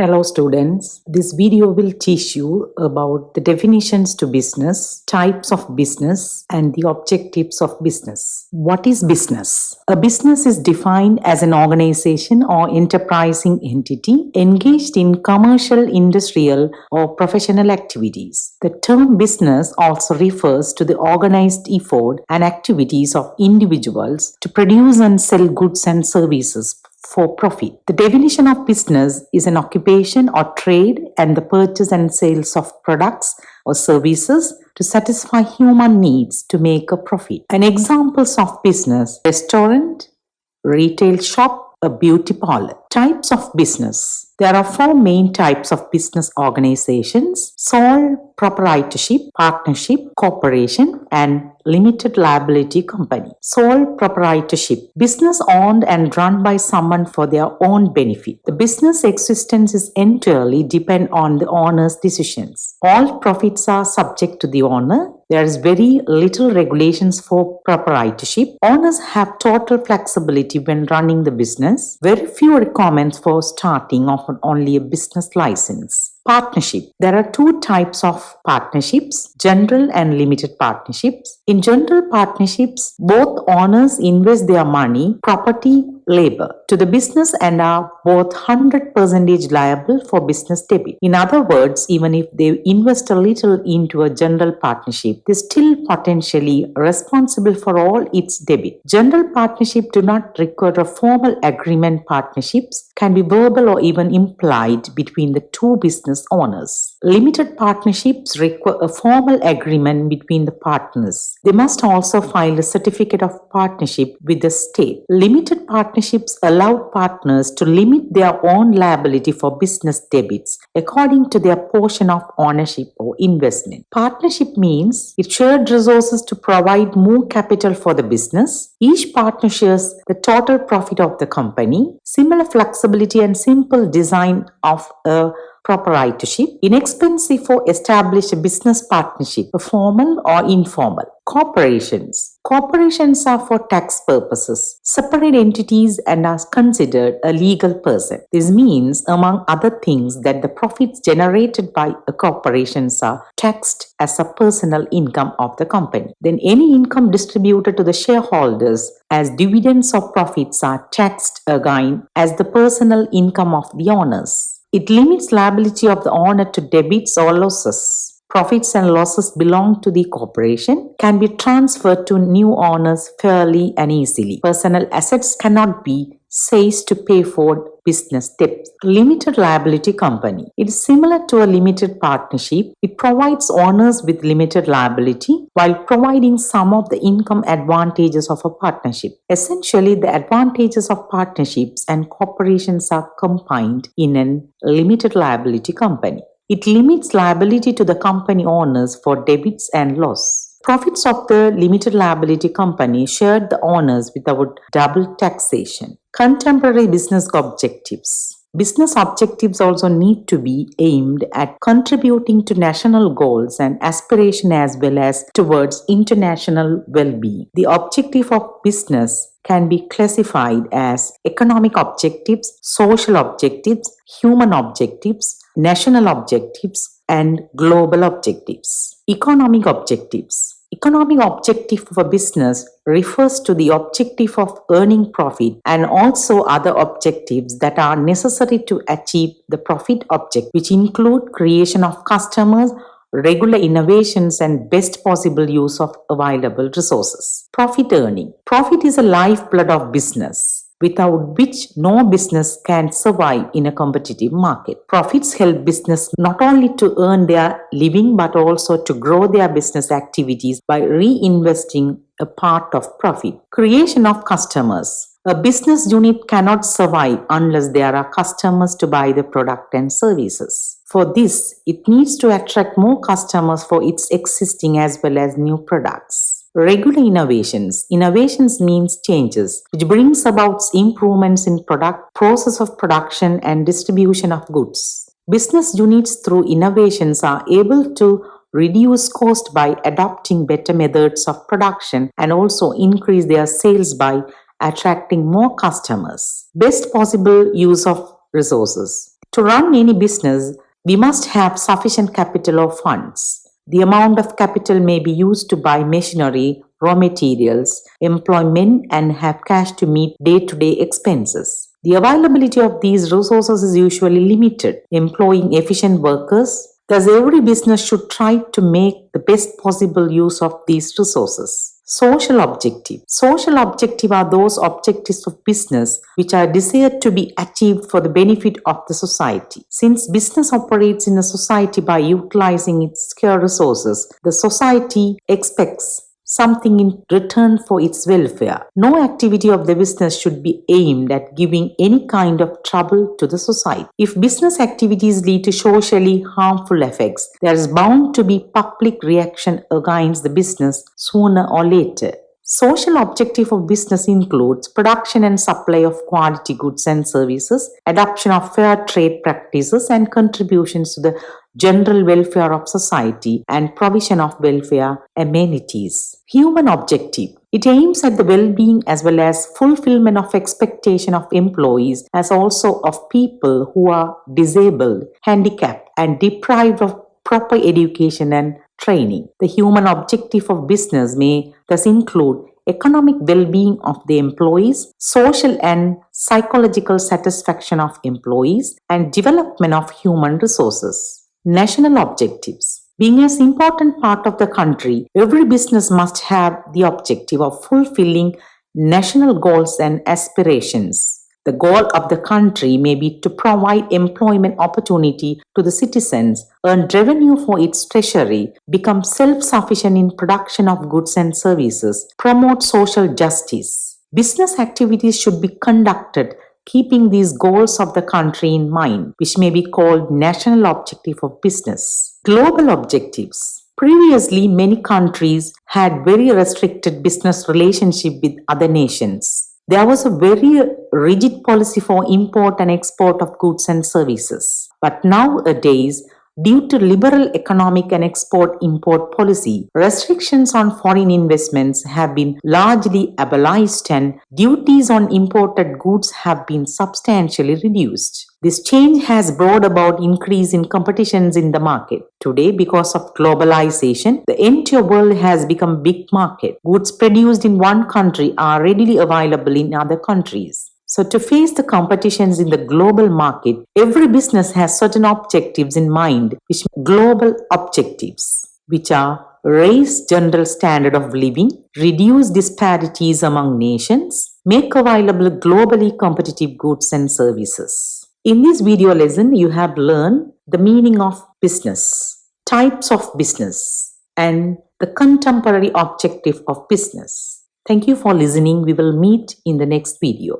Hello students, this video will teach you about the definitions to business, types of business and the objectives of business. What is business? A business is defined as an organization or enterprising entity engaged in commercial, industrial or professional activities. The term business also refers to the organized effort and activities of individuals to produce and sell goods and services for profit. The definition of business is an occupation or trade and the purchase and sales of products or services to satisfy human needs to make a profit. And examples of business: restaurant, retail shop, a beauty parlor. Types of business. There are four main types of business organizations: sole proprietorship, partnership, corporation, and limited liability company. Sole proprietorship. Business owned and run by someone for their own benefit. The business existence is entirely depend on the owner's decisions. All profits are subject to the owner. There is very little regulations for proprietorship. Owners have total flexibility when running the business. Very few requirements for starting, often only a business license. Partnership. There are two types of partnerships: general and limited partnerships. In general partnerships, both owners invest their money, property, labor to the business and are both 100% liable for business debit. In other words, even if they invest a little into a general partnership, they still potentially responsible for all its debit. General partnership do not require a formal agreement. Partnerships can be verbal or even implied between the two business owners. Limited partnerships require a formal agreement between the partners. They must also file a certificate of partnership with the state. Limited partnerships allow partners to limit their own liability for business debits according to their portion of ownership or investment. Partnership means it shared resources to provide more capital for the business. Each partner shares the total profit of the company. Similar flexibility and simple design of a proprietorship. Inexpensive for establish a business partnership, a formal or informal. Corporations. Corporations are for tax purposes, separate entities and are considered a legal person. This means, among other things, that the profits generated by a corporations are taxed as a personal income of the company. Then any income distributed to the shareholders as dividends or profits are taxed again as the personal income of the owners. It limits liability of the owner to debits or losses. Profits and losses belong to the corporation, can be transferred to new owners fairly and easily. Personal assets cannot be seized to pay for business debts. Limited liability company. It is similar to a limited partnership. It provides owners with limited liability while providing some of the income advantages of a partnership. Essentially, the advantages of partnerships and corporations are combined in a limited liability company. It limits liability to the company owners for debits and loss. Profits of the limited liability company shared the owners without double taxation. Contemporary business objectives. Business objectives also need to be aimed at contributing to national goals and aspiration as well as towards international well-being. The objective of business can be classified as economic objectives, social objectives, human objectives, national objectives, and global objectives. Economic objectives. Economic objective of a business refers to the objective of earning profit and also other objectives that are necessary to achieve the profit object, which include creation of customers, regular innovations, and best possible use of available resources. Profit earning. Profit is a lifeblood of business, without which no business can survive in a competitive market. Profits help business not only to earn their living but also to grow their business activities by reinvesting a part of profit. Creation of customers. A business unit cannot survive unless there are customers to buy the product and services. For this, it needs to attract more customers for its existing as well as new products. Regular innovations. Innovations means changes, which brings about improvements in product, process of production and distribution of goods. Business units through innovations are able to reduce cost by adopting better methods of production and also increase their sales by attracting more customers. Best possible use of resources. To run any business, we must have sufficient capital or funds. The amount of capital may be used to buy machinery, raw materials, employ men, and have cash to meet day-to-day expenses. The availability of these resources is usually limited, employing efficient workers. Thus, every business should try to make the best possible use of these resources. Social objective. Social objective are those objectives of business which are desired to be achieved for the benefit of the society. Since business operates in a society by utilizing its scarce resources, the society expects something in return for its welfare. No activity of the business should be aimed at giving any kind of trouble to the society. If business activities lead to socially harmful effects, there is bound to be public reaction against the business sooner or later. Social objective of business includes production and supply of quality goods and services, adoption of fair trade practices, and contributions to the general welfare of society and provision of welfare amenities. Human objective. It aims at the well-being as well as fulfillment of expectation of employees as also of people who are disabled, handicapped, and deprived of proper education and training. The human objective of business may thus include economic well-being of the employees, social and psychological satisfaction of employees, and development of human resources. National objectives. Being an important part of the country, every business must have the objective of fulfilling national goals and aspirations. The goal of the country may be to provide employment opportunity to the citizens, earn revenue for its treasury, become self-sufficient in production of goods and services, promote social justice. Business activities should be conducted keeping these goals of the country in mind, which may be called national objective of business. Global objectives. Previously, many countries had very restricted business relationship with other nations. There was a very rigid policy for import and export of goods and services. But nowadays, due to liberal economic and export-import policy, restrictions on foreign investments have been largely abolished and duties on imported goods have been substantially reduced. This change has brought about increase in competitions in the market. Today, because of globalization, the entire world has become a big market. Goods produced in one country are readily available in other countries. So to face the competitions in the global market, every business has certain objectives in mind, which are global objectives, which are raise general standard of living, reduce disparities among nations, make available globally competitive goods and services. In this video lesson, you have learned the meaning of business, types of business, and the contemporary objective of business. Thank you for listening. We will meet in the next video.